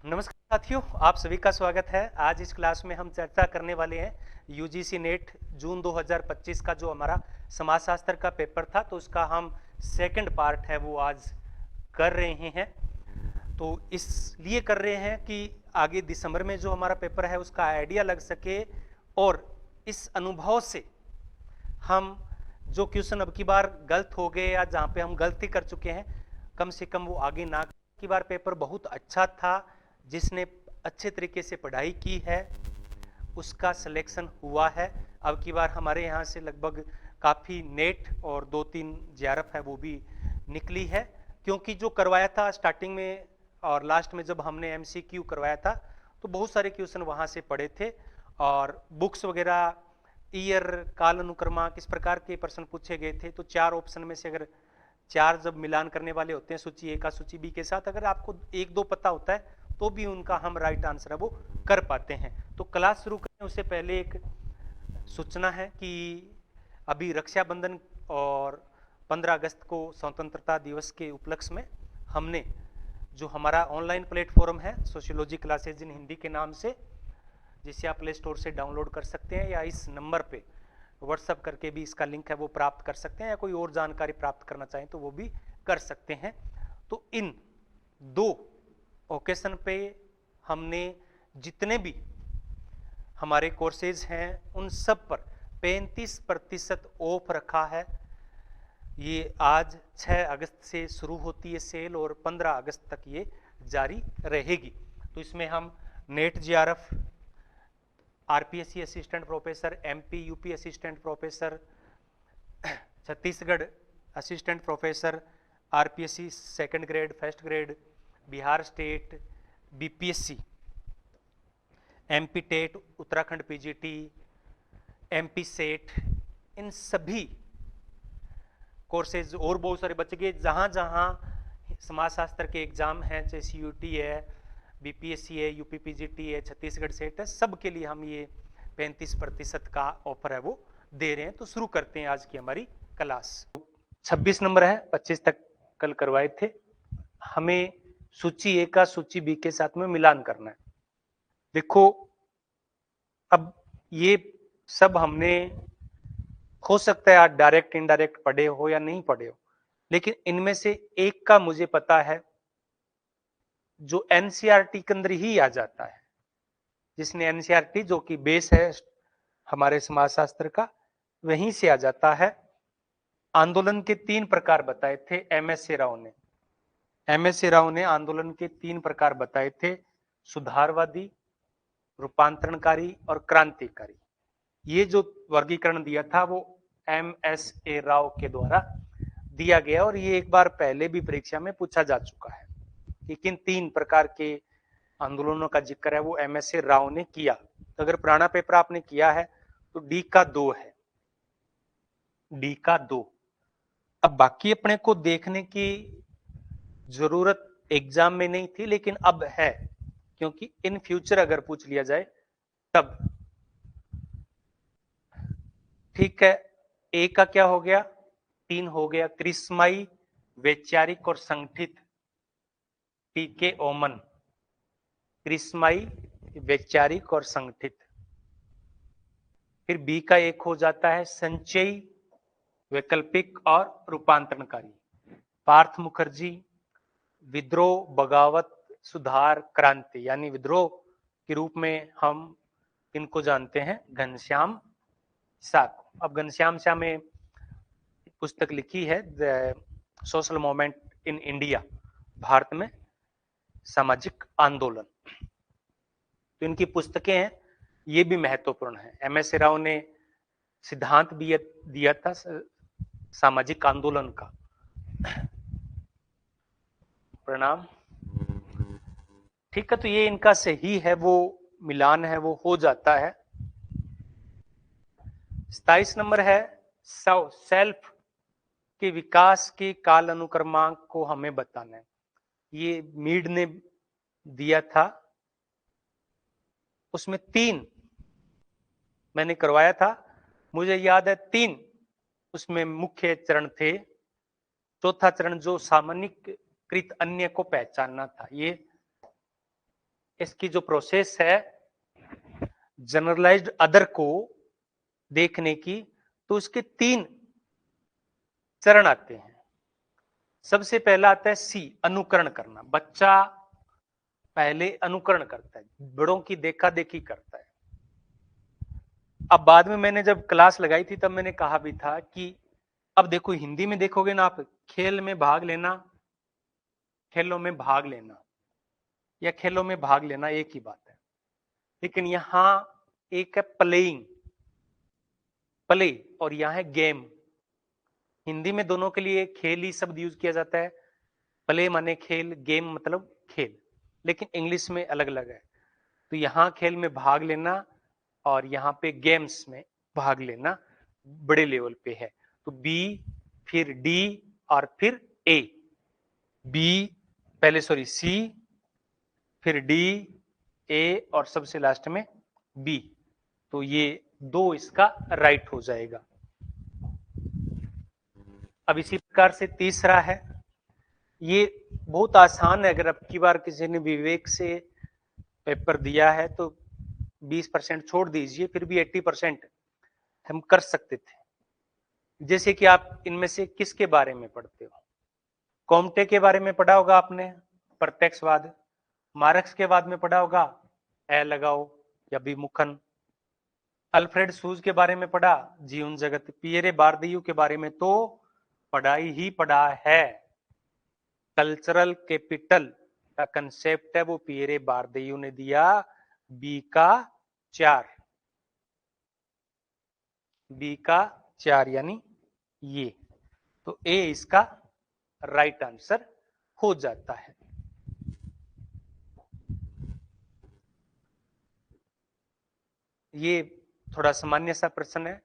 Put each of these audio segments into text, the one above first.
नमस्कार साथियों, आप सभी का स्वागत है। आज इस क्लास में हम चर्चा करने वाले हैं यूजीसी नेट जून 2025 का जो हमारा समाजशास्त्र का पेपर था, तो उसका हम सेकंड पार्ट है वो आज कर रहे हैं। तो इसलिए कर रहे हैं कि आगे दिसंबर में जो हमारा पेपर है उसका आइडिया लग सके और इस अनुभव से हम जो क्वेश्चन अब की बार गलत हो गए या जहाँ पे हम गलती कर चुके हैं, कम से कम वो आगे ना। की बार पेपर बहुत अच्छा था, जिसने अच्छे तरीके से पढ़ाई की है उसका सिलेक्शन हुआ है। अब की बार हमारे यहाँ से लगभग काफ़ी नेट और 2-3 जेआरएफ है वो भी निकली है, क्योंकि जो करवाया था स्टार्टिंग में और लास्ट में जब हमने एमसीक्यू करवाया था तो बहुत सारे क्वेश्चन वहाँ से पढ़े थे और बुक्स वगैरह ईयर काल अनुक्रमा किस प्रकार के प्रश्न पूछे गए थे। तो 4 ऑप्शन में से अगर 4 जब मिलान करने वाले होते हैं सूची ए का सूची बी के साथ, अगर आपको 1-2 पता होता है तो भी उनका हम राइट आंसर है वो कर पाते हैं। तो क्लास शुरू करें उससे पहले एक सूचना है कि अभी रक्षाबंधन और 15 अगस्त को स्वतंत्रता दिवस के उपलक्ष्य में हमने जो हमारा ऑनलाइन प्लेटफॉर्म है सोशियोलॉजी क्लासेज इन हिंदी के नाम से, जिसे आप प्ले स्टोर से डाउनलोड कर सकते हैं या इस नंबर पे व्हाट्सएप करके भी इसका लिंक है वो प्राप्त कर सकते हैं, या कोई और जानकारी प्राप्त करना चाहें तो वो भी कर सकते हैं। तो इन 2 ओकेशन पे हमने जितने भी हमारे कोर्सेज हैं उन सब पर 35% ऑफ रखा है। ये आज 6 अगस्त से शुरू होती है सेल और 15 अगस्त तक ये जारी रहेगी। तो इसमें हम NET JRF, RPSC assistant professor, MP UP assistant professor, Chhattisgarh assistant professor, RPSC second grade first grade, Bihar state, BPSC, MP TET, Uttarakhand PGT, MP SET, इन सभी कोर्सेज और बहुत सारे बच गए। जहाँ जहाँ समाजशास्त्र के एग्जाम हैं, चाहे सीयूटी है, बीपीएससी है, यूपी पीजीटी है, छत्तीसगढ़ सेट है, सब के लिए हम ये 35% का ऑफर है वो दे रहे हैं। तो शुरू करते हैं आज की हमारी क्लास। 26 नंबर है, 25 तक कल करवाए थे। हमें सूची ए का सूची बी के साथ में मिलान करना है। देखो, अब ये सब हमने हो सकता है आज डायरेक्ट इनडायरेक्ट पढ़े हो या नहीं पढ़े हो, लेकिन इनमें से एक का मुझे पता है जो एनसीईआरटी के अंदर ही आ जाता है, जिसने एनसीईआरटी जो कि बेस है हमारे समाजशास्त्र का, वहीं से आ जाता है। आंदोलन के 3 प्रकार बताए थे एमएस राव ने। एमएस राव ने आंदोलन के 3 प्रकार बताए थे, सुधारवादी, रूपांतरणकारी और क्रांतिकारी। ये जो वर्गीकरण दिया था वो एमएस राव के द्वारा दिया गया और ये एक बार पहले भी परीक्षा में पूछा जा चुका है कि किन 3 प्रकार के आंदोलनों का जिक्र है वो एमएस राव ने किया। तो अगर पुराना पेपर आपने किया है तो डी का 2 है, डी का 2। अब बाकी अपने को देखने की जरूरत एग्जाम में नहीं थी, लेकिन अब है, क्योंकि इन फ्यूचर अगर पूछ लिया जाए तब। ठीक है, ए का क्या हो गया? 3 हो गया, क्रिस्माई, वैचारिक और संगठित, पीके ओमन। क्रिस्माई, वैचारिक और संगठित। फिर बी का 1 हो जाता है संचयी, वैकल्पिक और रूपांतरणकारी। पार्थ मुखर्जी, विद्रोह, बगावत, सुधार, क्रांति, यानी विद्रोह के रूप में हम इनको जानते हैं घनश्याम शाह को। अब घनश्याम शाह में पुस्तक लिखी है the social movement in India, Bharat में सामाजिक आंदोलन। तो इनकी पुस्तकें हैं, ये भी महत्वपूर्ण है। एमएस राव ने सिद्धांत भी दिया था सामाजिक आंदोलन का। प्रणाम। ठीक है, तो ये इनका सही है वो मिलान है वो हो जाता है। 27 नंबर है सेल्फ के विकास के काल अनुक्रमांक को हमें बताना है। ये मीड ने दिया था, उसमें 3 मैंने करवाया था, मुझे याद है 3 उसमें मुख्य चरण थे। चौथा चरण जो सामान्यीकृत अन्य को पहचानना था, ये इसकी जो प्रोसेस है जनरलाइज्ड अदर को देखने की, तो उसके 3 चरण आते हैं। सबसे पहला आता है सी, अनुकरण करना। बच्चा पहले अनुकरण करता है, बड़ों की देखा देखी करता है। अब बाद में मैंने जब क्लास लगाई थी तब मैंने कहा भी था कि अब देखो हिंदी में देखोगे ना आप, खेल में भाग लेना, खेलों में भाग लेना या खेलों में भाग लेना एक ही बात है, लेकिन यहां एक है प्लेइंग, प्ले, और यहां है गेम। हिंदी में दोनों के लिए खेल ही शब्द यूज किया जाता है, प्ले माने खेल, गेम मतलब खेल, लेकिन इंग्लिश में अलग अलग है। तो यहां खेल में भाग लेना और यहाँ पे गेम्स में भाग लेना बड़े लेवल पे है। तो बी, फिर डी और फिर ए। बी पहले, सॉरी सी, फिर डी, ए और सबसे लास्ट में बी। तो ये 2 इसका राइट हो जाएगा। अब इसी प्रकार से तीसरा है, ये बहुत आसान है। अगर अब की बार किसी ने विवेक से पेपर दिया है तो 20% छोड़ दीजिए, फिर भी 80% हम कर सकते थे। जैसे कि आप इनमें से किसके बारे में पढ़ते हो? कॉम्टे के बारे में पढ़ा होगा आपने, प्रत्यक्षवाद। मार्क्स के बाद में पढ़ा होगा ए लगाओ या विमुखन। अल्फ्रेड सूज के बारे में पढ़ा, जीवन जगत। पियरे बारदियू के बारे में तो पढ़ाई ही पढ़ा है। कल्चरल कैपिटल का कंसेप्ट है वो पियरे बारदियू ने दिया। बी का 4, बी का 4 यानी ये। तो ए इसका राइट आंसर हो जाता है। ये थोड़ा सामान्य सा प्रश्न है।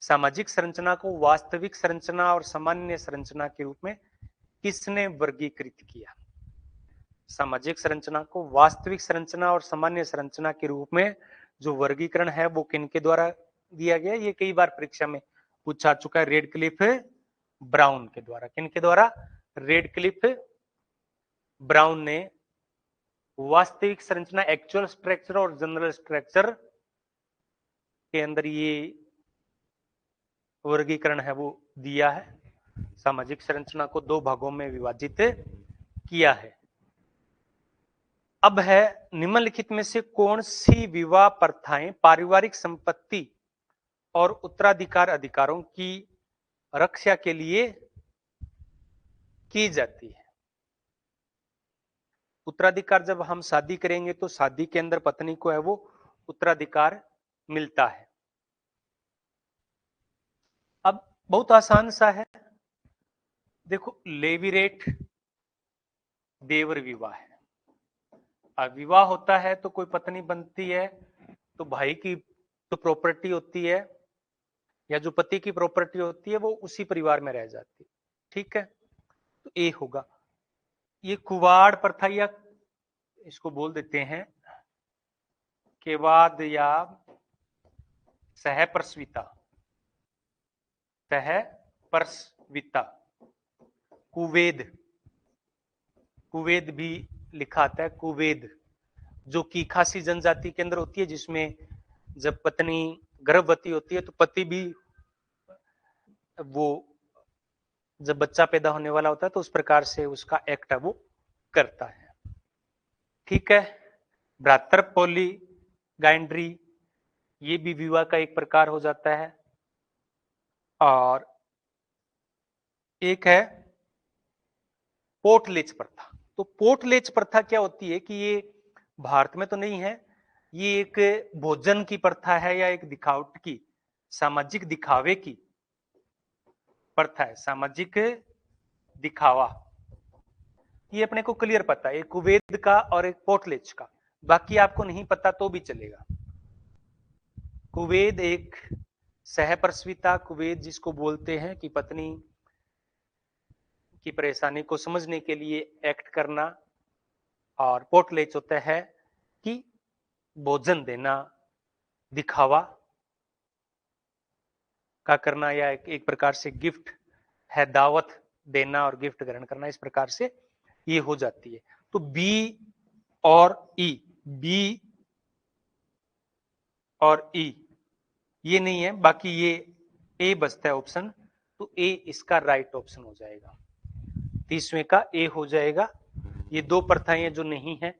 सामाजिक संरचना को वास्तविक संरचना और सामान्य संरचना के रूप में किसने वर्गीकृत किया? सामाजिक संरचना को वास्तविक संरचना और सामान्य संरचना के रूप में जो वर्गीकरण है वो किनके द्वारा दिया गया? ये कई बार परीक्षा में पूछा चुका है, रेडक्लिफ ब्राउन के द्वारा। किनके द्वारा? रेडक्लिफ ब्राउन ने वास्तविक संरचना, एक्चुअल स्ट्रक्चर और जनरल स्ट्रक्चर के अंदर ये वर्गीकरण है वो दिया है। सामाजिक संरचना को 2 भागों में विभाजित किया है। अब है निम्नलिखित में से कौन सी विवाह प्रथाएं पारिवारिक संपत्ति और उत्तराधिकार अधिकारों की रक्षा के लिए की जाती है? उत्तराधिकार, जब हम शादी करेंगे तो शादी के अंदर पत्नी को है वो उत्तराधिकार मिलता है। अब बहुत आसान सा है, देखो लेवीरेट देवर विवाह है। अब विवाह होता है तो कोई पत्नी बनती है तो भाई की जो प्रॉपर्टी होती है या जो पति की प्रॉपर्टी होती है वो उसी परिवार में रह जाती है। ठीक है, तो ए होगा। ये कुवाड़ प्रथा या इसको बोल देते हैं केवाद या सहप्रसविता, सहप्रसविता, कुवेद, कुवेद भी लिखा आता है, कुवेद, जो कि खासी जनजाति के अंदर होती है, जिसमें जब पत्नी गर्भवती होती है तो पति भी, वो जब बच्चा पैदा होने वाला होता है तो उस प्रकार से उसका एक्ट है वो करता है। ठीक है, भ्रातर पॉलीगैंड्री, ये भी विवाह का एक प्रकार हो जाता है। और एक है पोर्टलेज प्रथा। तो पोर्टलेज प्रथा क्या होती है कि ये भारत में तो नहीं है, ये एक भोजन की प्रथा है या एक दिखावट की, सामाजिक दिखावे की प्रथा है, सामाजिक दिखावा। ये अपने को क्लियर पता है, एक कुवैत का और एक पोर्टलेज का। बाकी आपको नहीं पता तो भी चलेगा। कुवैत एक सहप्रसविता, कुवैत जिसको बोलते हैं कि पत्नी की परेशानी को समझने के लिए एक्ट करना, और पोर्टलेज होता है कि भोजन देना, दिखावा का करना, या एक प्रकार से गिफ्ट है, दावत देना और गिफ्ट ग्रहण करना, इस प्रकार से ये हो जाती है। तो बी और ई बी और ई ये नहीं है, बाकी ये ए बचता है ऑप्शन, तो ए इसका राइट ऑप्शन हो जाएगा। 30वें का ए हो जाएगा। ये दो प्रथाएं जो नहीं है,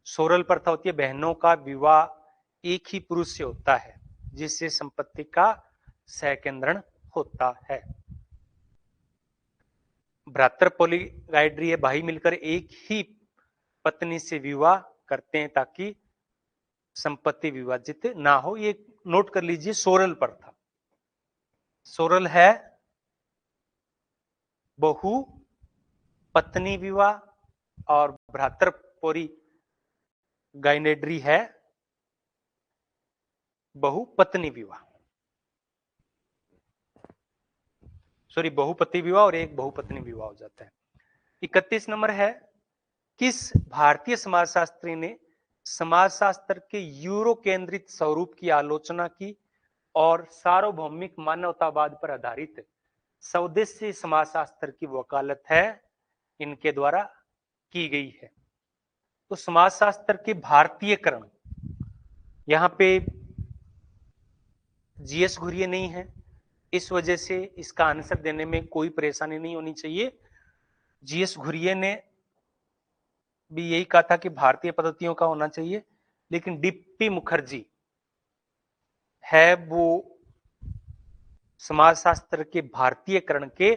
सोरल प्रथा होती है बहनों का विवाह एक ही पुरुष से होता है जिससे संपत्ति का सहकेंद्रण होता है। भ्रातृ पॉलीगाइड्री है, भाई मिलकर एक ही पत्नी से विवाह करते हैं ताकि संपत्ति विभाजित ना हो। ये नोट कर लीजिए, सोरल प्रथा। सोरल है बहु पत्नी विवाह और भ्रातृ पॉलीगाइड्री है बहुपत्नी विवाह, सॉरी बहुपति विवाह, और एक बहुपत्नी विवाह हो जाता है। 31 नंबर है, किस भारतीय समाजशास्त्री ने समाजशास्त्र के यूरो केंद्रित स्वरूप की आलोचना की और सार्वभौमिक मानवतावाद पर आधारित स्वदेशी समाजशास्त्र की वकालत है इनके द्वारा की गई है? तो समाजशास्त्र के भारतीयकरण, यहां पे जीएस घुरिये नहीं है, इस वजह से इसका आंसर देने में कोई परेशानी नहीं होनी चाहिए। जीएस घुरिये ने भी यही कहा था कि भारतीय पद्धतियों का होना चाहिए, लेकिन डीपी मुखर्जी है वो समाजशास्त्र के भारतीयकरण के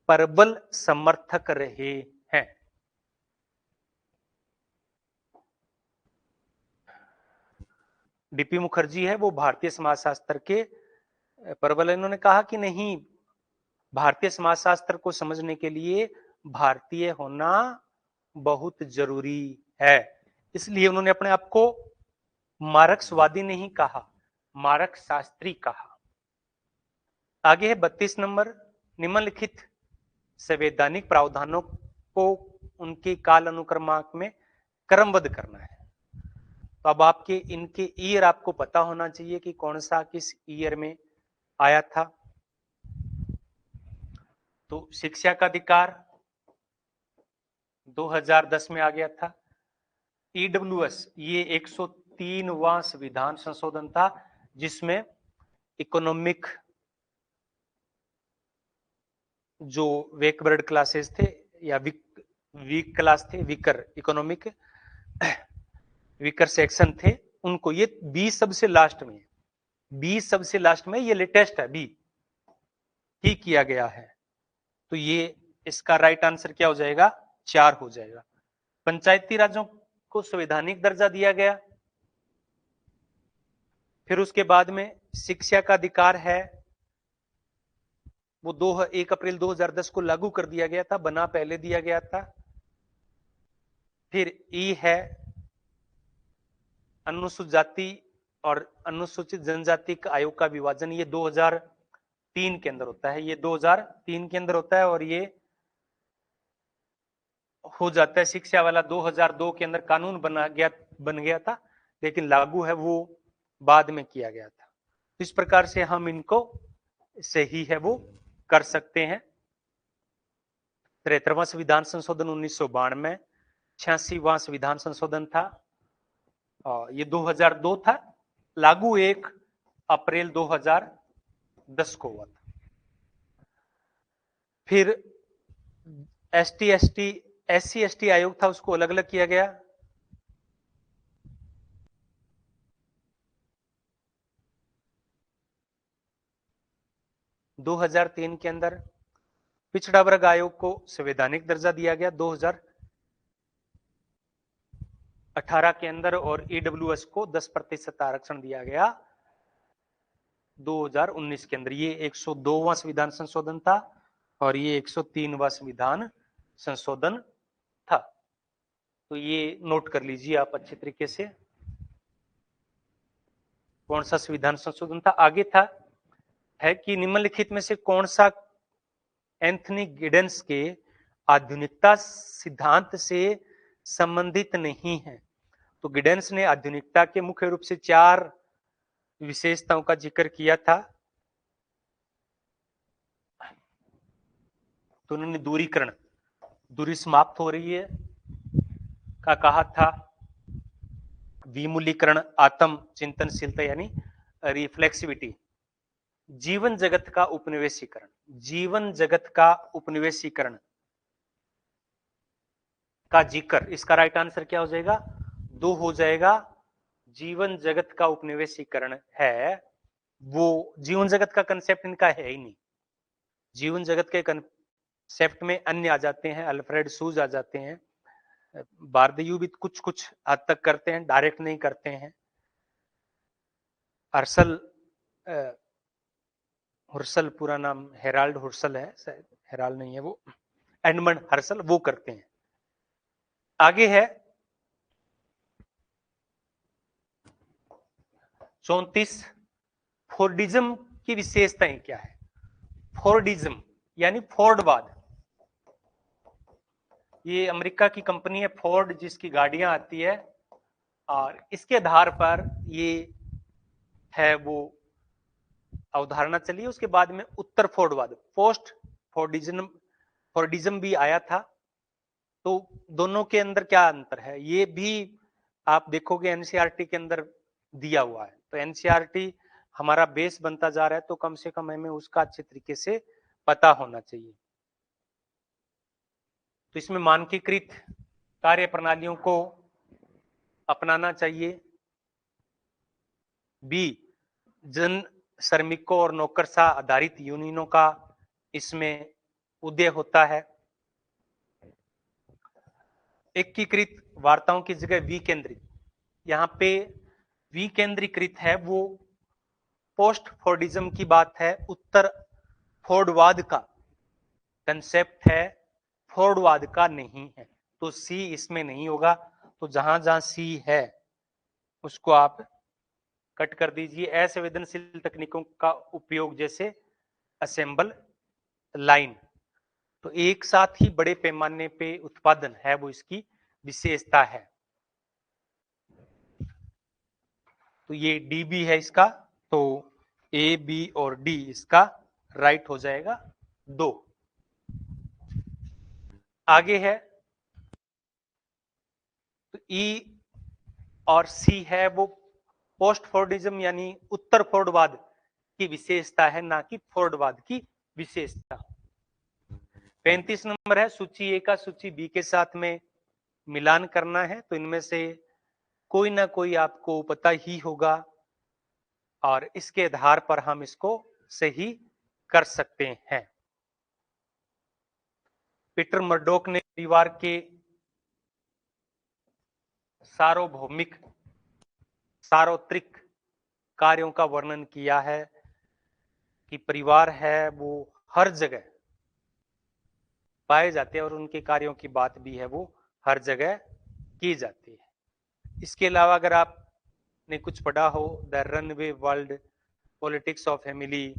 प्रबल समर्थक रहे हैं। डीपी मुखर्जी है वो भारतीय समाजशास्त्र के प्रबल, इन्होंने कहा कि नहीं, भारतीय समाजशास्त्र को समझने के लिए भारतीय होना बहुत जरूरी है, इसलिए उन्होंने अपने आप को मार्क्सवादी नहीं कहा, मार्क्स शास्त्री कहा। आगे है 32 नंबर, निम्नलिखित संवैधानिक प्रावधानों को उनके काल अनुक्रमांक में क्रमबद्ध करना है। तो अब आपके इनके ईयर आपको पता होना चाहिए कि कौन सा किस ईयर में आया था। तो शिक्षा का अधिकार 2010 में आ गया था। ईडब्ल्यूएस ये 103वां संविधान संशोधन था जिसमें इकोनॉमिक जो बैकवर्ड क्लासेस थे या वीक क्लास थे, वीकर इकोनॉमिक वीकर सेक्शन थे, उनको, ये 20 सबसे लास्ट में, 20 सबसे लास्ट में, ये लेटेस्ट है, बी ही किया गया है। तो ये इसका राइट आंसर क्या हो जाएगा? 4 हो जाएगा। पंचायती राज्यों को संवैधानिक दर्जा दिया गया। फिर उसके बाद में शिक्षा का अधिकार है वो 1 अप्रैल 2010 को लागू कर दिया गया था, बना पहले दिया गया था। फिर ई है अनुसूचित जाति और अनुसूचित जनजाति का आयोग का विभाजन, ये 2003 के अंदर होता है, ये 2003 के अंदर होता है, और ये हो जाता है शिक्षा वाला 2002 के अंदर कानून बन गया था, लेकिन लागू है वो बाद में किया गया था। तो इस प्रकार से हम इनको सही है वो कर सकते हैं। 73वां संविधान संशोधन 1992, 86वां संविधान संशोधन था, ये 2002 था, लागू 1 अप्रैल 2010 को हुआ था। फिर SC ST आयोग था, उसको अलग अलग किया गया। दो 2003 के अंदर पिछड़ा वर्ग आयोग को संवैधानिक दर्जा दिया गया 2018 के अंदर, और ईडब्ल्यूएस को 10% आरक्षण दिया गया 2019 के अंदर। ये 102वां संविधान संशोधन था और ये 103वां संविधान संशोधन था। तो ये नोट कर लीजिए आप अच्छे तरीके से, कौन सा संविधान संशोधन था। आगे था है कि निम्नलिखित में से कौन सा एंथनी गिडेंस के आधुनिकता सिद्धांत से संबंधित नहीं है? तो गिडेंस ने आधुनिकता के मुख्य रूप से 4 विशेषताओं का जिक्र किया था। तो उन्होंने दूरी समाप्त हो रही है का कहा था, विमूलीकरण, आत्म चिंतनशीलता यानी रिफ्लेक्सिविटी, जीवन जगत का उपनिवेशीकरण, जीवन जगत का उपनिवेशीकरण का जिक्र, इसका राइट आंसर क्या हो जाएगा? 2 हो जाएगा। जीवन जगत का उपनिवेशीकरण है वो, जीवन जगत का कंसेप्ट इनका है ही नहीं। जीवन जगत के कंसेप्ट में अन्य आ जाते हैं, अल्फ्रेड सूज आ जाते हैं, बारदयू भी कुछ कुछ हद तक करते हैं, डायरेक्ट नहीं करते हैं। हर्सल, हुर्सल पूरा नाम हेराल्ड हुर्सल है, शायद हेराल्ड नहीं है वो, एडमंड हर्सल, वो करते हैं। आगे है 34, फोर्डिज्म की विशेषताएं क्या है? फोर्डिज्म यानी फोर्डवाद, ये अमेरिका की कंपनी है फोर्ड, जिसकी गाड़ियां आती है, और इसके आधार पर ये है वो अवधारणा चली। उसके बाद में उत्तर फोर्डवाद, पोस्ट फोर्डिज्म भी आया था। तो दोनों के अंदर क्या अंतर है, ये भी आप देखोगे एनसीईआरटी के अंदर दिया हुआ है। तो एनसीईआरटी हमारा बेस बनता जा रहा है, तो कम से कम हमें उसका अच्छे तरीके से पता होना चाहिए। तो इसमें मानकीकृत कार्य प्रणालियों को अपनाना चाहिए। बी, जन श्रमिकों और नौकरशाह आधारित यूनियनों का इसमें उदय होता है। एकीकृत वार्ताओं की जगह विकेंद्रित, यहाँ पे विकेंद्रीकृत है वो पोस्ट फोर्डिज्म की बात है, उत्तर फोर्डवाद का कंसेप्ट है, फोर्डवाद का नहीं है। तो सी इसमें नहीं होगा। तो जहां जहां सी है उसको आप कट कर दीजिए। असंवेदनशील तकनीकों का उपयोग जैसे असेंबल लाइन, तो एक साथ ही बड़े पैमाने पे उत्पादन है वो इसकी विशेषता है। तो ये डी बी है इसका, तो ए बी और डी इसका राइट हो जाएगा 2। आगे है तो ई और सी है वो पोस्ट फोर्डिज्म यानी उत्तर फोर्डवाद की विशेषता है, ना कि फोर्डवाद की विशेषता। 35 नंबर है, सूची ए का सूची बी के साथ में मिलान करना है। तो इनमें से कोई ना कोई आपको पता ही होगा और इसके आधार पर हम इसको सही कर सकते हैं। पीटर मर्डोक ने परिवार के सार्वभौमिक सार्वत्रिक कार्यों का वर्णन किया है कि परिवार है वो हर जगह पाए जाते हैं और उनके कार्यों की बात भी है वो हर जगह की जाती है। इसके अलावा अगर आपने कुछ पढ़ा हो the runway world, politics of family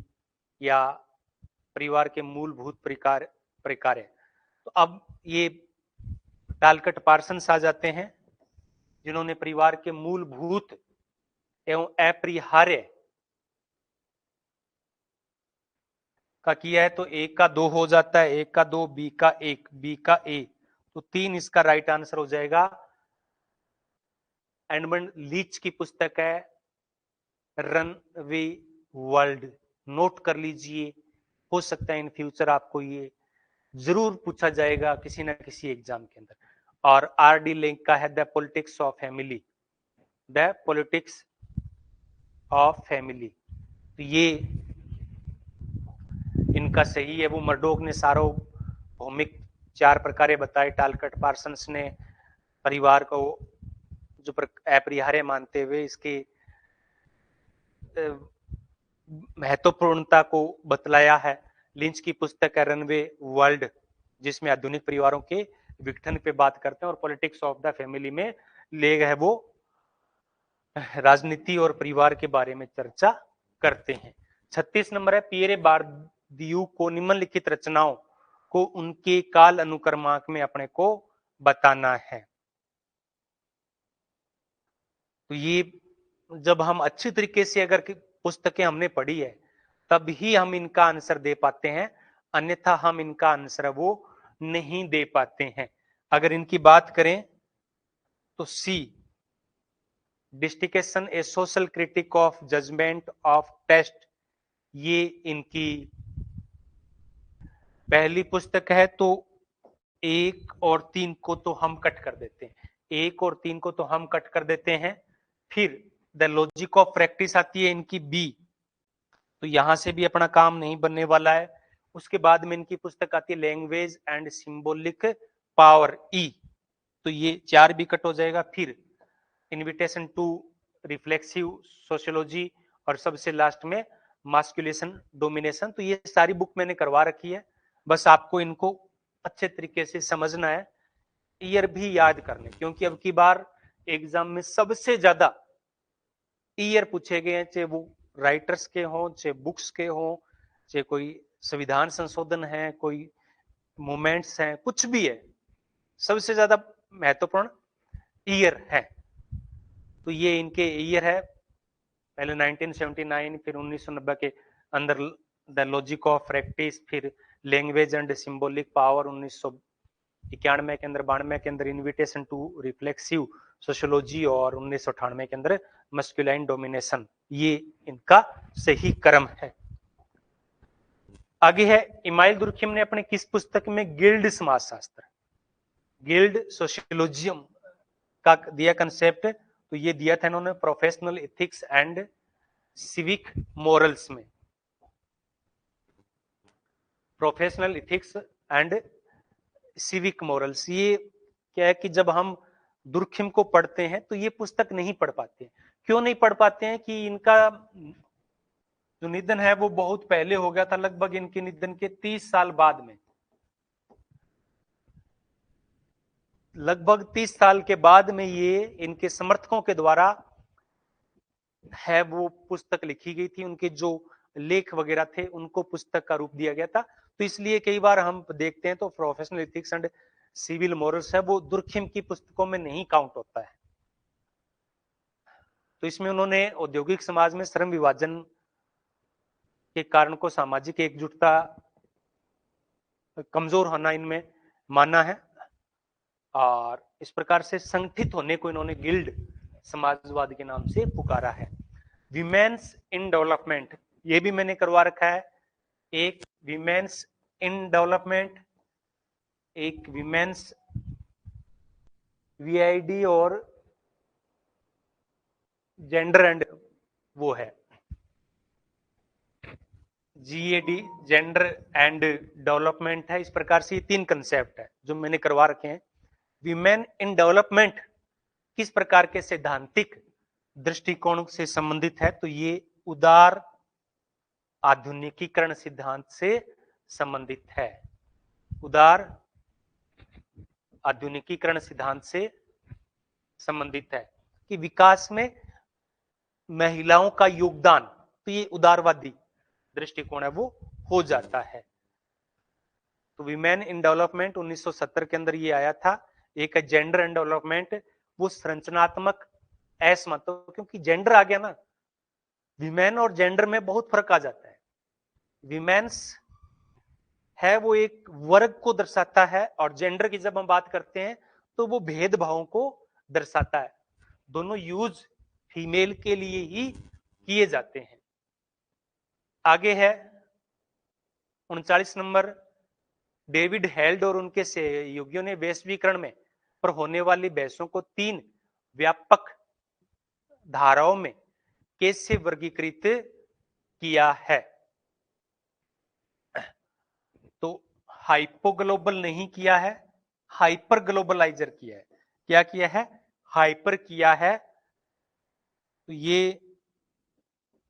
या परिवार के मूलभूत प्रकार्य, तो अब ये टालकट पार्सन्स आ जाते हैं जिन्होंने परिवार के मूलभूत एवं अपरिहार्य का किया है। तो एक का 2 हो जाता है, एक का 2, बी का 1, बी का ए, तो 3 इसका राइट आंसर हो जाएगा। एडमंड लीच की पुस्तक है रनवे वर्ल्ड, नोट कर लीजिए, हो सकता है इन फ्यूचर आपको ये जरूर पूछा जाएगा किसी ना किसी एग्जाम के अंदर। और आर डी लिंक का है the politics of family, the politics of family, तो ये इनका सही है। वो मर्डोक ने सार्वभौमिक 4 प्रकार बताए, टालकट पार्सन्स ने परिवार को जो अपरिहार्य मानते हुए इसके महत्वपूर्णता को बतलाया है। लिंच की पुस्तक है रनवे वर्ल्ड, जिसमें आधुनिक परिवारों के विघटन पे बात करते हैं, और पॉलिटिक्स ऑफ द फैमिली में ले गए वो राजनीति और परिवार के बारे में चर्चा करते हैं। 36 नंबर है, पियरे बारदियू को निम्नलिखित रचनाओं को उनके काल अनुक्रमांक में अपने को बताना है। तो ये जब हम अच्छी तरीके से अगर पुस्तकें हमने पढ़ी है तब ही हम इनका आंसर दे पाते हैं, अन्यथा हम इनका आंसर वो नहीं दे पाते हैं। अगर इनकी बात करें तो सी distinction a social critique of judgement of taste, ये इनकी पहली पुस्तक है। तो 1 और 3 को तो हम कट कर देते हैं, 1 और 3 को तो हम कट कर देते हैं। फिर द लॉजिक ऑफ प्रैक्टिस आती है इनकी बी, तो यहां से भी अपना काम नहीं बनने वाला है। उसके बाद में इनकी पुस्तक आती है लैंग्वेज एंड सिंबॉलिक पावर ई, तो ये 4 भी कट हो जाएगा। फिर इन्विटेशन टू रिफ्लेक्सिव सोशियोलॉजी, और सबसे लास्ट में मास्कुलेशन डोमिनेशन। तो ये सारी बुक मैंने करवा रखी है, बस आपको इनको अच्छे तरीके से समझना है, ईयर भी याद करने, क्योंकि अब की बार एग्जाम में सबसे ज्यादा ईयर पूछे गए हैं, चाहे वो राइटर्स के हों, चाहे बुक्स के हों, चाहे कोई संविधान संशोधन है, कोई मूवमेंट्स हैं, कुछ भी है, सबसे ज्यादा महत्वपूर्ण ईयर है। तो ये इनके ईयर है, पहले 1979, फिर 1990 के अंदर द लॉजिक ऑफ प्रैक्टिस, फिर लैंग्वेज एंड सिंबॉलिक पावर 1991 के अंदर, 92 के अंदर इन्विटेशन टू रिफ्लेक्सिव सोशियोलॉजी, और 1998 के अंदर मस्कुलाइन डोमिनेशन। ये इनका सही क्रम है। आगे है इमाइल दुर्खिम ने अपने किस पुस्तक में गिल्ड समाजशास्त्र, गिल्ड सोशियोलॉजियम का दिया कंसेप्ट, तो ये दिया था इन्होंने professional ethics and civic morals में। Professional ethics and civic morals, ये क्या है कि जब हम दुर्खिम को पढ़ते हैं तो ये पुस्तक नहीं पढ़ पाते। क्यों नहीं पढ़ पाते हैं कि इनका जो निधन है वो बहुत पहले हो गया था, लगभग इनके निधन के 30 साल बाद में, लगभग 30 साल के बाद में ये इनके समर्थकों के द्वारा है वो पुस्तक लिखी गई थी। उनके जो लेख वगैरह थे उनको पुस्तक का रूप दिया गया था। तो इसलिए कई बार हम देखते हैं तो professional ethics and civil morals है वो दुर्खिम की पुस्तकों में नहीं काउंट होता है। तो इसमें उन्होंने औद्योगिक समाज में श्रम विभाजन के कारण को सामाजिक एकजुटता कमजोर होना इनमें माना है, और इस प्रकार से संगठित होने को इन्होंने गिल्ड समाजवाद के नाम से पुकारा है। विमेन्स इन डेवलपमेंट, ये भी मैंने करवा रखा है, एक विमेन्स इन डेवलपमेंट, एक विमेन्स वीआईडी, और जेंडर एंड वो है जीएडी, जेंडर एंड डेवलपमेंट है। इस प्रकार से ये 3 कंसेप्ट है जो मैंने करवा रखे हैं। विमेन इन डेवलपमेंट किस प्रकार के सैद्धांतिक दृष्टिकोण से संबंधित है, तो ये उदार आधुनिकीकरण सिद्धांत से संबंधित है। उदार आधुनिकीकरण सिद्धांत से संबंधित है कि विकास में महिलाओं का योगदान, तो ये उदारवादी दृष्टिकोण है वो हो जाता है। तो विमेन इन डेवलपमेंट 1970 के अंदर ये आया था। एक है जेंडर एंड डेवलपमेंट, वो संरचनात्मक असमत्व, क्योंकि जेंडर आ गया ना, विमेन और जेंडर में बहुत फर्क आ जाता है। विमेन्स है वो एक वर्ग को दर्शाता है, और जेंडर की जब हम बात करते हैं तो वो भेदभावों को दर्शाता है। दोनों यूज फीमेल के लिए ही किए जाते हैं। आगे है 39 नंबर, डेविड हेल्ड और उनके सहयोगियों ने वैश्वीकरण में पर होने वाली बहसों को 3 व्यापक धाराओं में कैसे वर्गीकृत किया है। तो हाइपो ग्लोबल नहीं किया है, हाइपर ग्लोबलाइजर किया है। क्या किया है? हाइपर किया है। तो ये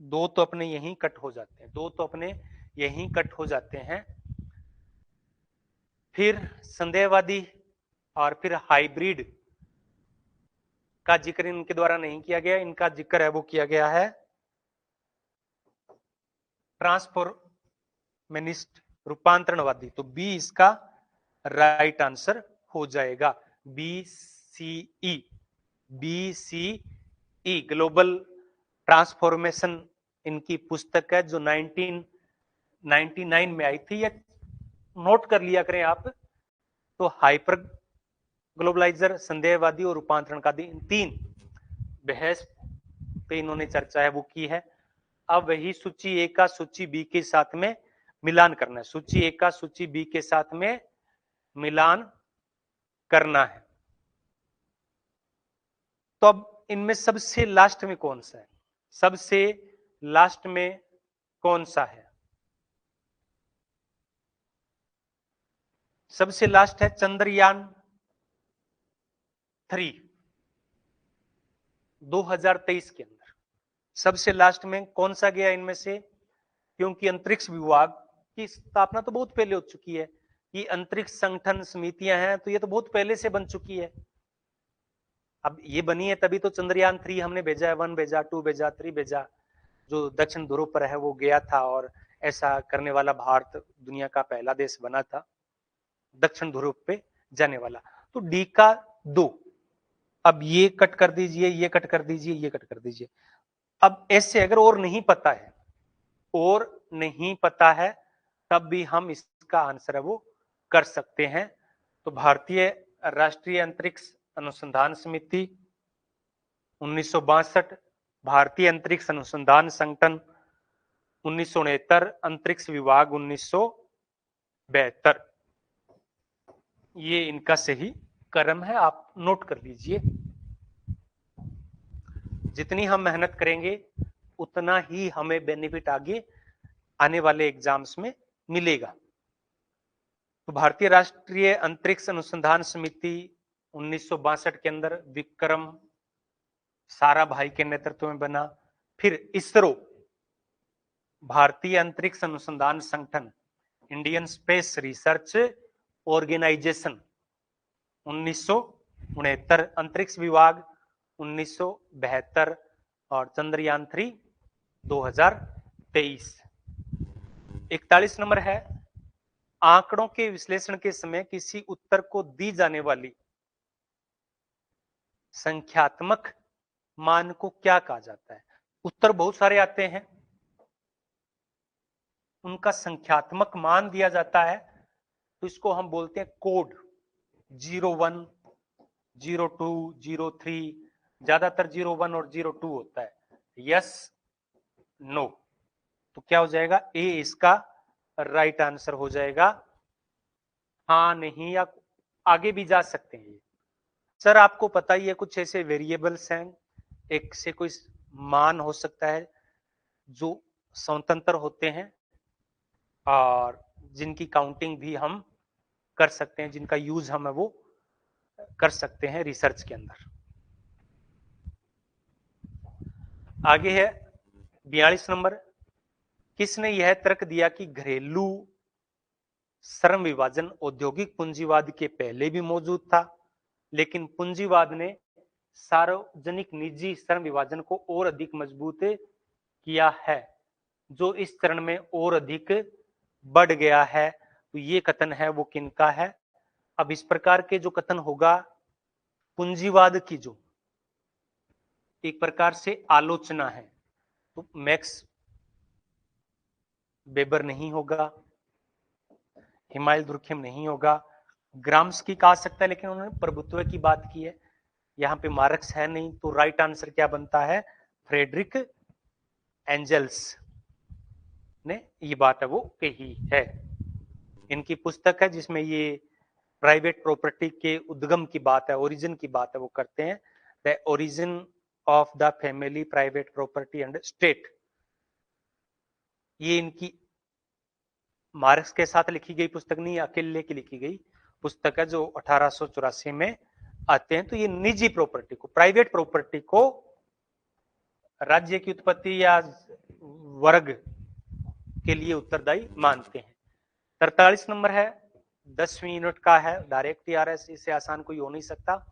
2 तो अपने यहीं कट हो जाते हैं, 2 तो अपने यहीं कट हो जाते हैं। फिर संदेहवादी और फिर हाइब्रिड का जिक्र इनके द्वारा नहीं किया गया, इनका जिक्र है वो किया गया है ट्रांसफॉर्मेनिस्ट, रूपांतरणवादी। तो बी इसका राइट आंसर हो जाएगा, BCE, BCE ग्लोबल ट्रांसफॉर्मेशन इनकी पुस्तक है जो 1999 में आई थी। या नोट कर लिया करें आप। तो हाइपर ग्लोबलाइजर, संदेहवादी और रूपांतरणवादी, इन 3 बहस पे इन्होंने चर्चा है वो की है। अब वही सूची ए का सूची बी के साथ में मिलान करना है, सूची ए का सूची बी के साथ में मिलान करना है। तो अब इनमें सबसे लास्ट में कौन सा है, सबसे लास्ट में कौन सा है? सबसे लास्ट है चंद्रयान 3 2023 के अंदर। सबसे लास्ट में कौन सा गया इनमें से? क्योंकि अंतरिक्ष विभाग की स्थापना तो बहुत पहले हो चुकी है, ये अंतरिक्ष संगठन समितियां हैं तो ये तो बहुत पहले से बन चुकी है। अब ये बनी है तभी तो चंद्रयान 3 हमने भेजा है, 1 भेजा, 2 भेजा, 3 भेजा। जो दक्षिण ध्रुव पर है वो गया था और ऐसा करने वाला भारत दुनिया का पहला देश बना था दक्षिण ध्रुव पे जाने वाला। तो डी का 2। अब ये कट कर दीजिए, ये कट कर दीजिए, ये कट कर दीजिए। अब ऐसे अगर और नहीं पता है, और नहीं पता है, तब भी हम इसका आंसर है वो कर सकते हैं। तो भारतीय राष्ट्रीय अंतरिक्ष अनुसंधान समिति 1962, भारतीय अंतरिक्ष अनुसंधान संगठन 1969, अंतरिक्ष विभाग 1972, ये इनका सही क्रम है, आप नोट कर लीजिए। जितनी हम मेहनत करेंगे उतना ही हमें बेनिफिट आगे आने वाले एग्जाम्स में मिलेगा। तो भारतीय राष्ट्रीय अंतरिक्ष अनुसंधान समिति 1962 के अंदर विक्रम साराभाई के नेतृत्व में बना। फिर इसरो, भारतीय अंतरिक्ष अनुसंधान संगठन, इंडियन स्पेस रिसर्च ऑर्गेनाइजेशन 1969, अंतरिक्ष विभाग 1972 और चंद्रयान 3 2023। 41 नंबर है, आंकड़ों के विश्लेषण के समय किसी उत्तर को दी जाने वाली संख्यात्मक मान को क्या कहा जाता है? उत्तर बहुत सारे आते हैं, उनका संख्यात्मक मान दिया जाता है तो इसको हम बोलते हैं कोड। 01, 02, 03, ज्यादातर 01 और 02 होता है। यस, नो, तो क्या हो जाएगा? ए इसका राइट आंसर हो जाएगा। हाँ, नहीं, या आगे भी जा सकते हैं। सर आपको पता ही है कुछ ऐसे वेरिएबल्स हैं, एक से कोई मान हो सकता है जो स्वतंत्र होते हैं और जिनकी काउंटिंग भी हम कर सकते हैं, जिनका यूज हम वो कर सकते हैं रिसर्च के अंदर। आगे है 42 नंबर, किसने यह तर्क दिया कि घरेलू श्रम विभाजन औद्योगिक पूंजीवाद के पहले भी मौजूद था, लेकिन पूंजीवाद ने सार्वजनिक निजी श्रम विभाजन को और अधिक मजबूत किया है, जो इस चरण में और अधिक बढ़ गया है। तो ये कथन है वो किनका है? अब इस प्रकार के जो कथन होगा पूंजीवाद की जो एक प्रकार से आलोचना है, तो मैक्स वेबर नहीं होगा, हिमायल दुर्खेम नहीं होगा, ग्राम्स्की कहा सकता है, लेकिन उन्होंने प्रभुत्व की बात की है, यहाँ पे मार्क्स है नहीं। तो राइट आंसर क्या बनता है? फ्रेडरिक एंजल्स ने ये बात है वो कही है। इनकी पुस्तक है जिसमें ये प्राइवेट प्रॉपर्टी के उद्गम की बात है, ओरिजिन की बात है वो करते हैं, the origin of the family private property and state. ये इनकी मार्क्स के साथ लिखी गई पुस्तक नहीं, अकेले की लिखी गई पुस्तक है जो 1884 में आते हैं। तो ये निजी प्रॉपर्टी को, प्राइवेट प्रॉपर्टी को राज्य की उत्पत्ति या वर्ग के लिए उत्तरदायी मानते हैं। 43 नंबर है, 10वीं यूनिट का है, डायरेक्ट टीआरएस, इससे आसान कोई हो नहीं सकता।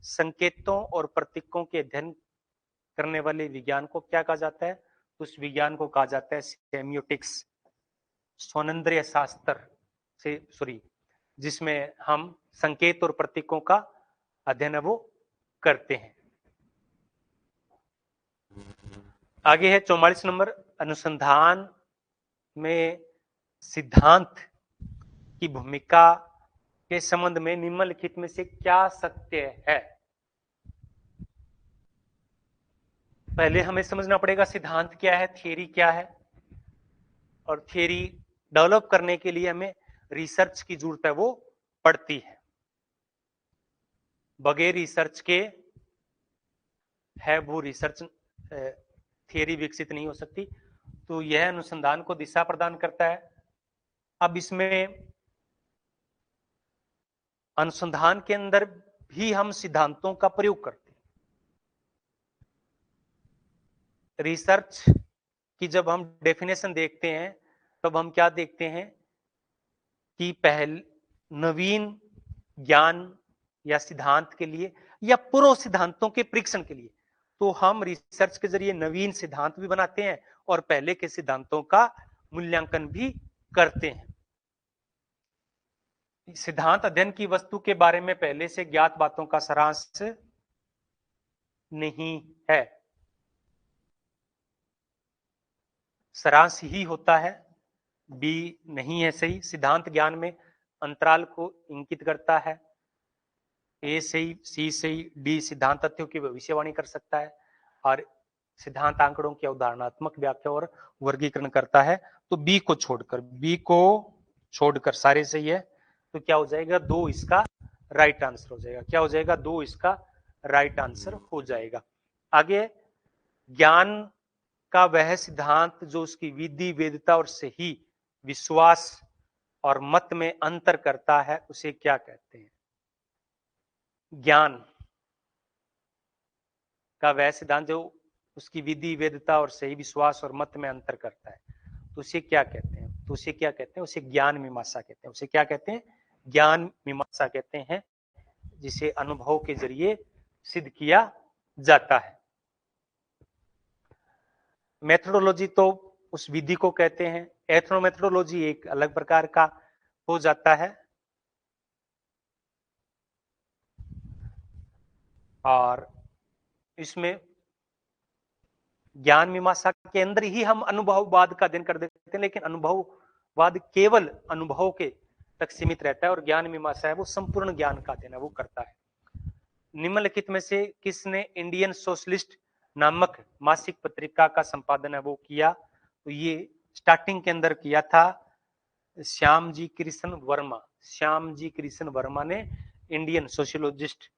संकेतों और प्रतीकों के अध्ययन करने वाले विज्ञान को क्या कहा जाता है? उस विज्ञान को कहा जाता है सेमियोटिक्स, सौंदर्य शास्त्र से, सॉरी, जिसमें हम संकेत और प्रतीकों का अध्ययन वो करते हैं। आगे है 44 नंबर, अनुसंधान में सिद्धांत की भूमिका के संबंध में निम्नलिखित में से क्या सत्य है? पहले हमें समझना पड़ेगा सिद्धांत क्या है, थियरी क्या है, और थियरी डेवलप करने के लिए हमें रिसर्च की जरूरत है, वो पड़ती है। बगैर रिसर्च के है वो रिसर्च थियरी विकसित नहीं हो सकती। तो यह अनुसंधान को दिशा प्रदान करता है। अब इसमें अनुसंधान के अंदर भी हम सिद्धांतों का प्रयोग करते हैं। रिसर्च की जब हम डेफिनेशन देखते हैं तब हम क्या देखते हैं कि पहले नवीन ज्ञान या सिद्धांत के लिए या पूर्व सिद्धांतों के परीक्षण के लिए तो हम रिसर्च के जरिए नवीन सिद्धांत भी बनाते हैं और पहले के सिद्धांतों का मूल्यांकन भी करते हैं। सिद्धांत अध्ययन की वस्तु के बारे में पहले से ज्ञात बातों का सारांश नहीं है, सारांश ही होता है। बी नहीं है सही। सिद्धांत ज्ञान में अंतराल को इंगित करता है। ए सही, सी सही, डी सिद्धांत तथ्यों की भविष्यवाणी कर सकता है और सिद्धांत आंकड़ों की अवधारणात्मक व्याख्या और वर्गीकरण करता है। तो बी को छोड़कर सारे सही है। तो क्या हो जाएगा, दो इसका राइट आंसर हो जाएगा। क्या हो जाएगा, दो इसका राइट आंसर हो जाएगा। आगे, ज्ञान का वह सिद्धांत जो उसकी विधि, वेदता और सही विश्वास और मत में अंतर करता है उसे क्या कहते हैं? ज्ञान का वह सिद्धांत जो उसकी विधि, वेदता और सही विश्वास और मत में अंतर करता है तो उसे क्या कहते हैं? तो उसे क्या कहते हैं? उसे ज्ञान मीमांसा कहते हैं। उसे क्या कहते हैं? ज्ञान मीमांसा कहते हैं, जिसे अनुभव के जरिए सिद्ध किया जाता है। मेथोडोलॉजी तो उस विधि को कहते हैं। एथनोमेथोडोलॉजी एक अलग प्रकार का हो जाता है और इसमें ज्ञान मीमांसा के अंदर ही हम अनुभववाद का अध्ययन कर देते हैं, लेकिन अनुभववाद केवल अनुभव के तक सीमित रहता है और ज्ञान मीमांसा है वो संपूर्ण ज्ञान का अध्ययन है, वो करता है। निम्नलिखित में से किसने इंडियन सोशलिस्ट नामक मासिक पत्रिका का संपादन है वो किया? तो ये स्टार्टिंग के अंदर किया था श्यामजी कृष्ण वर्मा। श्यामजी कृष्ण वर्मा ने इंडियन सोशियोलॉजिस्ट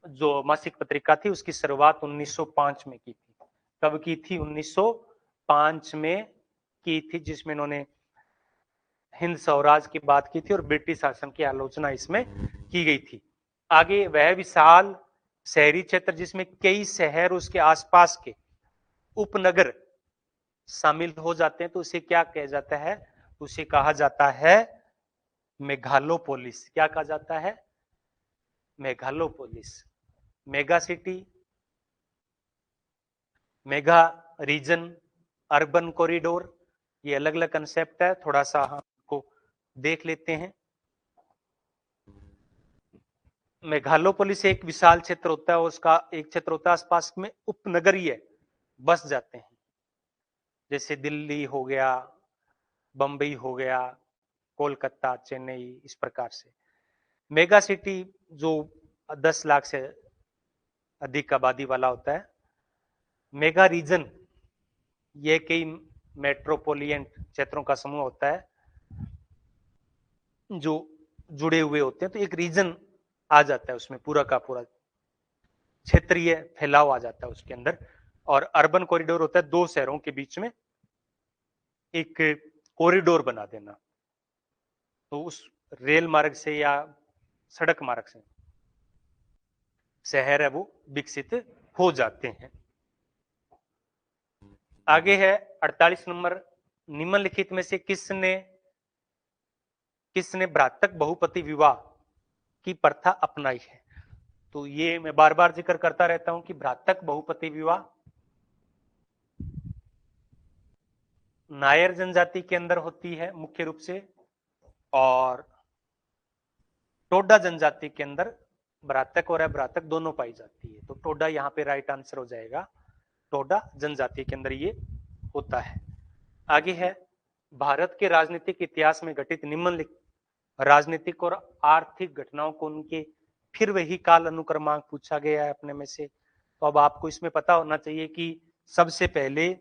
जो मासिक पत्रिका थी उसकी शुरुआत 1905 में की थी। कब की थी? 1905 में की थी, जिसमें इन्होंने हिंद स्वराज की बात की थी और ब्रिटिश शासन की आलोचना इसमें की गई थी। आगे, वह विशाल शहरी क्षेत्र जिसमें कई शहर उसके आसपास के उपनगर शामिल हो जाते हैं तो उसे क्या कहा जाता है? उसे कहा जाता है मेगालोपोलिस। क्या कहा जाता है? Megalopolis. Mega city, mega region, urban corridor, ये अलग अलग कंसेप्ट है, थोड़ा सा हमको देख लेते हैं। मेगालोपोलिस एक विशाल क्षेत्र होता है, उसका एक क्षेत्र होता है आसपास में उपनगरीय बस जाते हैं, जैसे दिल्ली हो गया, बंबई हो गया, कोलकाता, चेन्नई, इस प्रकार से। मेगा सिटी जो 10 लाख से अधिक आबादी वाला होता है। मेगा रीजन ये कई मेट्रोपोलियन क्षेत्रों का समूह होता है जो जुड़े हुए होते हैं, तो एक रीजन आ जाता है उसमें, पूरा का पूरा क्षेत्रीय फैलाव आ जाता है उसके अंदर। और अर्बन कॉरिडोर होता है दो शहरों के बीच में एक कॉरिडोर बना देना, तो उस रेल मार्ग से या सड़क मार्ग से शहर है वो विकसित हो जाते हैं। आगे है 48 नंबर, निम्नलिखित में से किसने भ्रातृक बहुपति विवाह की प्रथा अपनाई है? तो ये मैं बार बार जिक्र करता रहता हूं कि भ्रातृक बहुपति विवाह नायर जनजाति के अंदर होती है मुख्य रूप से, और टोडा जनजाति के अंदर भ्रातृक और अभ्रातृक दोनों पाई जाती है। तो टोडा यहाँ पे राइट आंसर हो जाएगा, टोडा जनजाति के अंदर ये होता है। आगे है, भारत के राजनीतिक इतिहास में घटित निम्नलिखित राजनीतिक और आर्थिक घटनाओं को उनके फिर वही काल अनुक्रमांक पूछा गया है अपने में से। तो अब आपको इसमें पता होना चाहिए कि सबसे पहले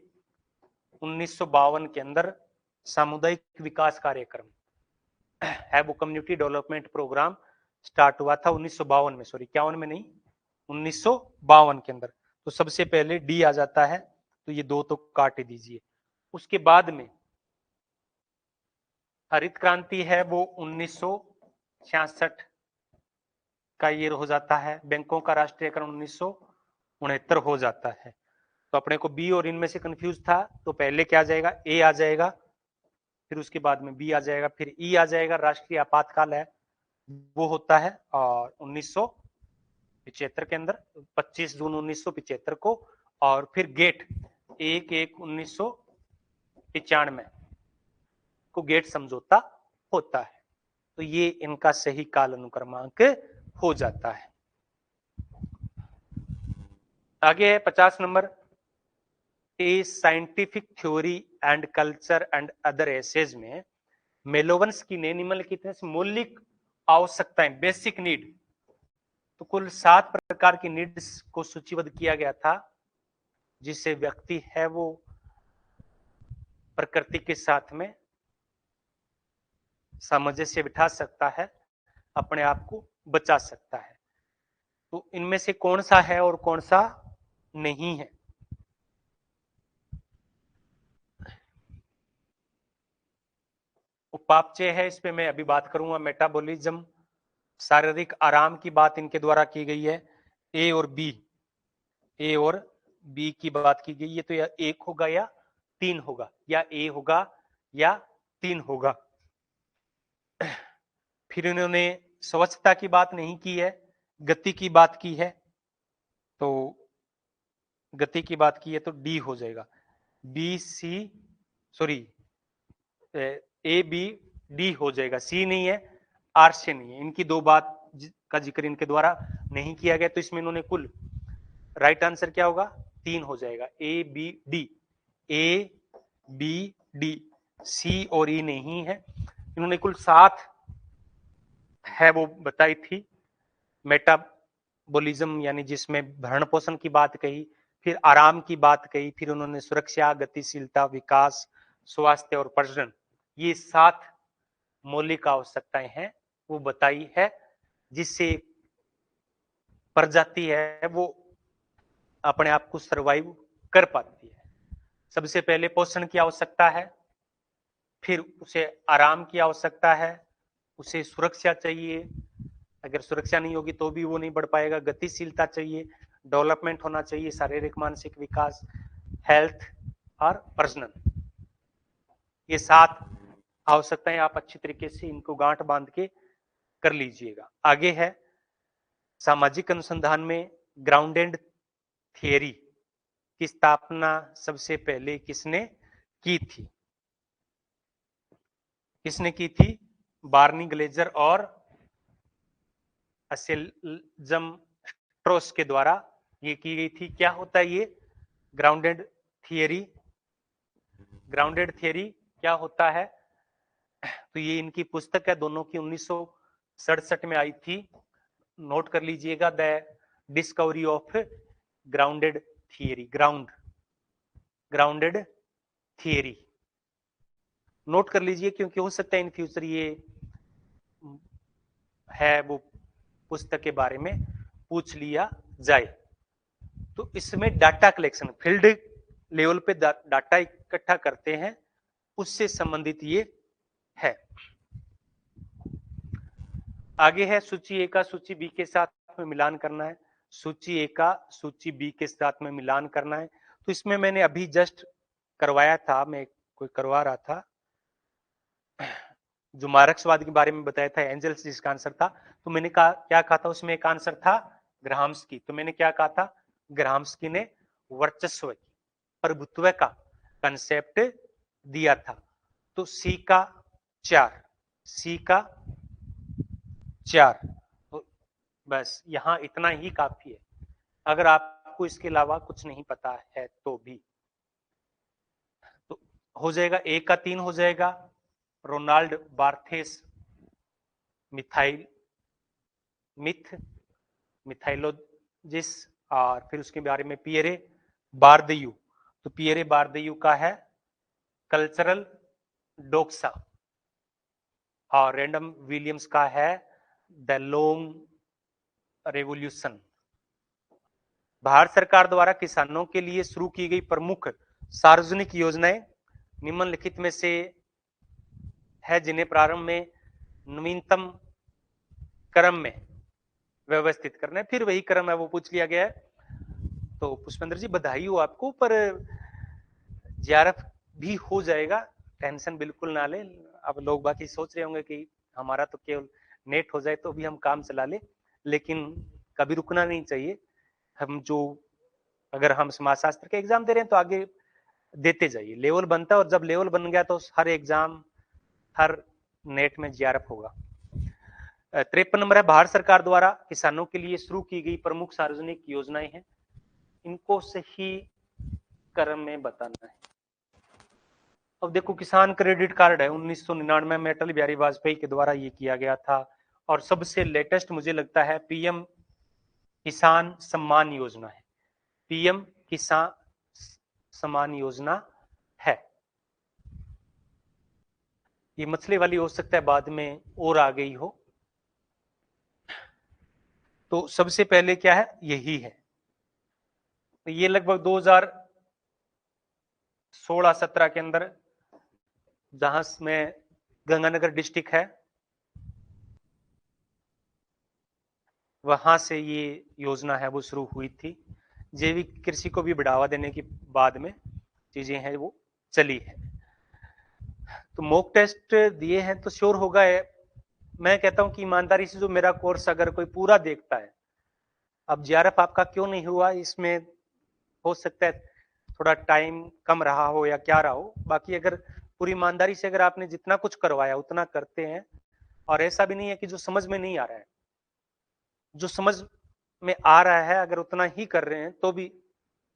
1952 के अंदर सामुदायिक विकास कार्यक्रम है वो कम्युनिटी डेवलपमेंट प्रोग्राम स्टार्ट हुआ था 1952 में, सॉरी 51 में नहीं, 1952 के अंदर। तो सबसे पहले डी आ जाता है, तो ये दो तो काट दीजिए। उसके बाद में हरित क्रांति है वो 1966 का ईयर हो जाता है। बैंकों का राष्ट्रीयकरण 1969 हो जाता है। तो अपने को बी और इनमें से कंफ्यूज था, तो पहले क्या आ जाएगा, ए आ जाएगा, फिर उसके बाद में बी आ जाएगा, फिर ई आ जाएगा। राष्ट्रीय आपातकाल है वो होता है और 1975 के अंदर 25 जून 1975 को, और फिर गेट 1/1/1995 को गेट समझौता होता है। तो ये इनका सही काल अनुक्रमांक हो जाता है। आगे है 50 number, a scientific theory and culture and other essays में मेलोवंस्की ने निम्नलिखित मौलिक आवश्यकताएं, बेसिक नीड, तो कुल 7 प्रकार की नीड्स को सूचीबद्ध किया गया था, जिससे व्यक्ति है वो प्रकृति के साथ में सामंजस्य बिठा सकता है, अपने आप को बचा सकता है। तो इनमें से कौन सा है और कौन सा नहीं है? उपापचय है, इस पे मैं अभी बात करूंगा। मेटाबॉलिज्म, शारीरिक आराम की बात इनके द्वारा की गई है। ए और बी की बात की गई है, तो या 1 होगा या 3 होगा, या ए होगा या 3 होगा। फिर इन्होंने स्वच्छता की बात नहीं की है, गति की बात की है। तो गति की बात की है तो डी हो जाएगा। B C, sorry, A B D हो जाएगा, सी नहीं है, आर से नहीं है। इनकी 2 बात का जिक्र इनके द्वारा नहीं किया गया, तो इसमें इन्होंने कुल राइट आंसर क्या होगा, 3 हो जाएगा। A B D, A B D, C और ई नहीं है। इन्होंने कुल 7 है वो बताई थी। मेटाबॉलिज्म यानी जिसमें भरण पोषण की बात कही, फिर आराम की बात कही, फिर उन्होंने सुरक्षा, गतिशीलता, विकास, स्वास्थ्य और प्रजनन, ये 7 मौलिक आवश्यकताएं हैं वो बताई है, जिससे प्रजाति है वो अपने आप को सरवाइव कर पाती है। सबसे पहले पोषण की आवश्यकता है, फिर उसे आराम की आवश्यकता है, उसे सुरक्षा चाहिए, अगर सुरक्षा नहीं होगी तो भी वो नहीं बढ़ पाएगा। गतिशीलता चाहिए, डेवलपमेंट होना चाहिए, शारीरिक मानसिक विकास, हेल्थ और प्रजनन। ये 7 आवश्यकताएं आप अच्छी तरीके से इनको गांठ बांध के कर लीजिएगा। आगे है सामाजिक अनुसंधान में ग्राउंडेड थियरी की स्थापना सबसे पहले किसने की थी? किसने की थी? बार्नी ग्लेजर और असेल्जम स्ट्रोस के द्वारा ये की गई थी। क्या होता है ये ग्राउंडेड थियरी? ग्राउंडेड थियरी क्या होता है? तो ये इनकी पुस्तक है, दोनों की 1967 में आई थी। नोट कर लीजिएगा, the discovery of grounded theory, grounded theory note कर लीजिए, क्योंकि हो सकता है इन फ्यूचर ये है वो पुस्तक के बारे में पूछ लिया जाए। तो इसमें डाटा कलेक्शन, फील्ड लेवल पे डाटा इकट्ठा करते हैं, उससे संबंधित ये है। आगे है सूची ए का सूची बी के साथ में मिलान करना है। सूची ए का सूची बी के साथ में मिलान करना है। तो इसमें मैंने अभी जस्ट करवाया था, मैं कोई करवा रहा था, जो मार्क्सवाद के बारे में बताया था, एंजल्स जिसका आंसर था। तो मैंने कहा, क्या कहा था उसमें, एक आंसर था ग्राम्स्की। तो मैंने क्या कहा था, ग्राम्स्की ने वर्चस्व, प्रभुत्व का कंसेप्ट दिया था। तो सी का 4, सी का 4, तो बस यहां इतना ही काफी है, अगर आपको इसके अलावा कुछ नहीं पता है तो भी। तो हो जाएगा, ए का 3 हो जाएगा, रोनाल्ड बार्थेस मिथाइलोजिस और फिर उसके बारे में पियरे बारदयू, तो पियरे बारदयू का है कल्चरल डोक्सा, और रैंडम विलियम्स का है द लॉन्ग रेवोल्यूशन। भारत सरकार द्वारा किसानों के लिए शुरू की गई प्रमुख सार्वजनिक योजनाएं निम्नलिखित में से है जिन्हें प्रारंभ में नवीनतम क्रम में व्यवस्थित करना है। फिर वही क्रम है वो पूछ लिया गया है। तो पुष्पेंद्र जी बधाई हो आपको, पर जेआरएफ भी हो जाएगा, टेंशन बिल्कुल ना ले। अब लोग बाकी सोच रहे होंगे कि हमारा तो केवल नेट हो जाए तो भी हम काम चला ले, लेकिन कभी रुकना नहीं चाहिए। हम जो अगर हम समाजशास्त्र के एग्जाम दे रहे हैं तो आगे देते जाइए, लेवल बनता है, और जब लेवल बन गया तो हर एग्जाम हर नेट में जेआरएफ होगा। 53 नंबर है भारत सरकार द्वारा किसानों के लिए शुरू की गई प्रमुख सार्वजनिक योजनाएं हैं, इनको सही क्रम में बताना है। अब देखो किसान क्रेडिट कार्ड है 1999 में अटल बिहारी वाजपेयी के द्वारा ये किया गया था, और सबसे लेटेस्ट मुझे लगता है पीएम किसान सम्मान योजना है। पीएम किसान सम्मान योजना है, ये मछली वाली हो सकता है बाद में और आ गई हो। तो सबसे पहले क्या है, यही है। तो ये लगभग 2016-17 के अंदर, जहां में गंगानगर डिस्ट्रिक्ट है, वहां से ये योजना है वो शुरू हुई थी। जैविक कृषि को भी बढ़ावा देने के बाद में चीजें हैं वो चली है। तो मॉक टेस्ट दिए हैं तो श्योर होगा है। मैं कहता हूं कि ईमानदारी से जो मेरा कोर्स अगर कोई पूरा देखता है, अब जेआरएफ आपका क्यों नहीं हुआ, इसमें हो सकता है थोड़ा टाइम कम रहा हो या क्या रहा हो, बाकी अगर पूरी ईमानदारी से अगर आपने जितना कुछ करवाया उतना करते हैं, और ऐसा भी नहीं है कि जो समझ में नहीं आ रहा है, जो समझ में आ रहा है अगर उतना ही कर रहे हैं तो भी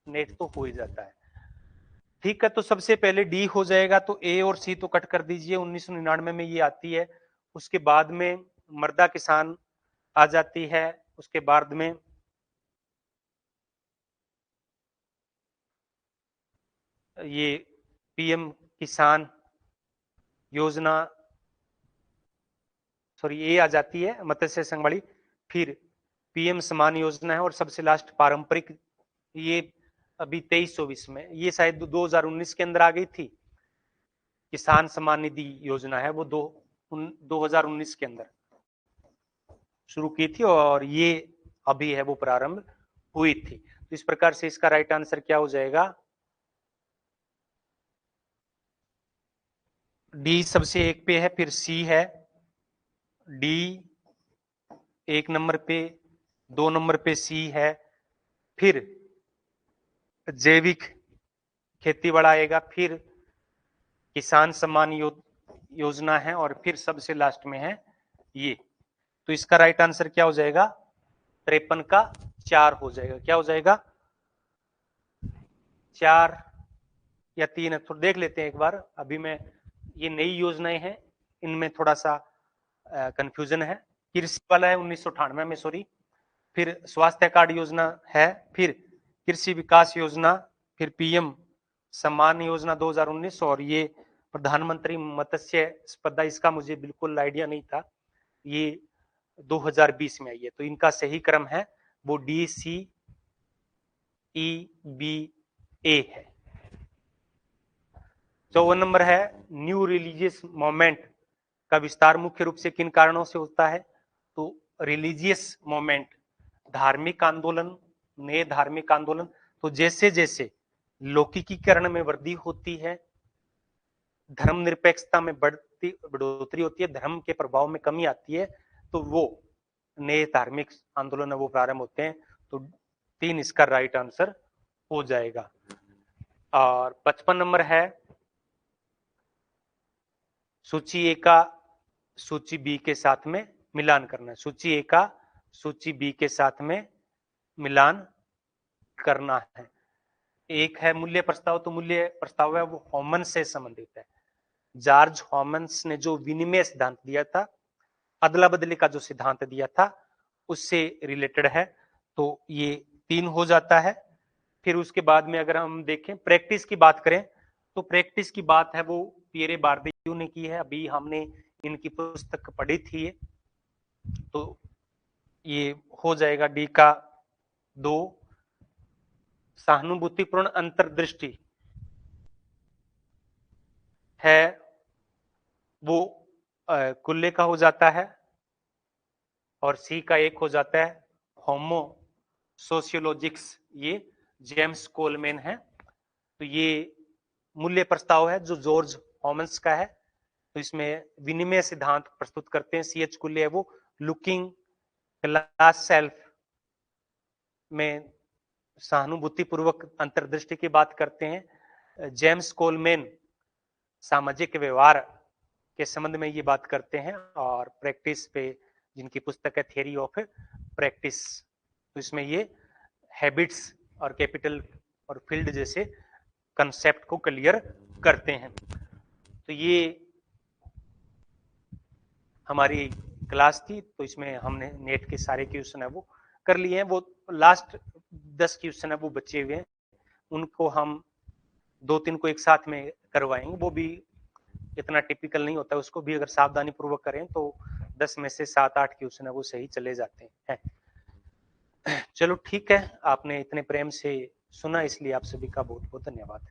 नेट तो हो ही जाता है। ठीक है, तो सबसे पहले डी हो जाएगा, तो ए और सी तो कट कर दीजिए, 1999 में ये आती है। उसके बाद में मर्दा किसान आ जाती है, उसके बाद में ये पीएम किसान योजना, सॉरी ए आ जाती है मत्स्य संबंधी, फिर पीएम सम्मान योजना है, और सबसे लास्ट पारंपरिक, ये अभी 23-24 में, ये शायद 2019 के अंदर आ गई थी। किसान सम्मान निधि योजना है वो 2019 के अंदर शुरू की थी, और ये अभी है वो प्रारंभ हुई थी। तो इस प्रकार से इसका राइट आंसर क्या हो जाएगा, डी सबसे एक पे है, फिर सी है, डी एक नंबर पे, 2 नंबर पे सी है, फिर जैविक खेती वाला आएगा, फिर किसान सम्मान योजना है, और फिर सबसे लास्ट में है ये। तो इसका राइट आंसर क्या हो जाएगा, 53 का 4 हो जाएगा। क्या हो जाएगा, 4 या 3 है, तो देख लेते हैं एक बार। अभी मैं, ये नई योजनाएं हैं, इनमें थोड़ा सा कंफ्यूजन है। कृषि वाला है 1998 में, सॉरी, फिर स्वास्थ्य कार्ड योजना है, फिर कृषि विकास योजना, फिर पीएम सम्मान योजना 2019, और ये प्रधानमंत्री मत्स्य स्पर्धा, इसका मुझे बिल्कुल आइडिया नहीं था, ये 2020 में आई है। तो इनका सही क्रम है वो डी सी ई बी ए है। 54 नंबर है न्यू रिलीजियस मूवमेंट का विस्तार मुख्य रूप से किन कारणों से होता है, तो रिलीजियस मूवमेंट, धार्मिक आंदोलन, नए धार्मिक आंदोलन, तो जैसे जैसे लौकिकीकरण में वृद्धि होती है, धर्मनिरपेक्षता में बढ़ोतरी होती है, धर्म के प्रभाव में कमी आती है, तो वो नए धार्मिक आंदोलन वो प्रारंभ होते हैं। तो 3 इसका राइट आंसर हो जाएगा। और 55 नंबर है सूची ए का सूची बी के साथ में मिलान करना। सूची ए का सूची बी के साथ में मिलान करना है। एक है मूल्य प्रस्ताव, तो मूल्य प्रस्ताव है वो हॉमन से संबंधित है। जॉर्ज हॉमन्स ने जो विनिमय सिद्धांत दिया था, अदला बदली का जो सिद्धांत दिया था, उससे रिलेटेड है। तो ये 3 हो जाता है। फिर उसके बाद में अगर हम देखें प्रैक्टिस की बात करें तो प्रैक्टिस की बात है वो पियरे बार्दियू ने की है। अभी हमने इनकी पुस्तक पढ़ी थी तो ये हो जाएगा डी का 2। सहानुभूतिपूर्ण अंतर्दृष्टि है वो कुल्ले का हो जाता है और सी का 1 हो जाता है होमो सोशियोलॉजिक्स, ये जेम्स कोलमैन है। तो ये मूल्य प्रस्ताव है जो जॉर्ज हॉमन्स का है। तो इसमें विनिमय सिद्धांत प्रस्तुत करते हैं। सी एच कुल्ले है वो लुकिंग ग्लास सेल्फ में सहानुभूतिपूर्वक अंतर्दृष्टि की बात करते हैं। जेम्स कोलमैन सामाजिक व्यवहार के संबंध में ये बात करते हैं और प्रैक्टिस पे जिनकी पुस्तक है थियरी ऑफ प्रैक्टिस, तो इसमें ये हैबिट्स और कैपिटल और फील्ड जैसे कंसेप्ट को क्लियर करते हैं। तो ये हमारी क्लास थी, तो इसमें हमने नेट के सारे क्वेश्चन है वो कर लिए हैं। वो लास्ट 10 क्वेश्चन है वो बचे हुए हैं, उनको हम 2-3 को एक साथ में करवाएंगे। वो भी इतना टिपिकल नहीं होता, उसको भी अगर सावधानी पूर्वक करें तो 10 में से 7-8 क्वेश्चन है वो सही चले जाते हैं। चलो ठीक है, आपने इतने प्रेम से सुना इसलिए आप सभी का बहुत बहुत धन्यवाद।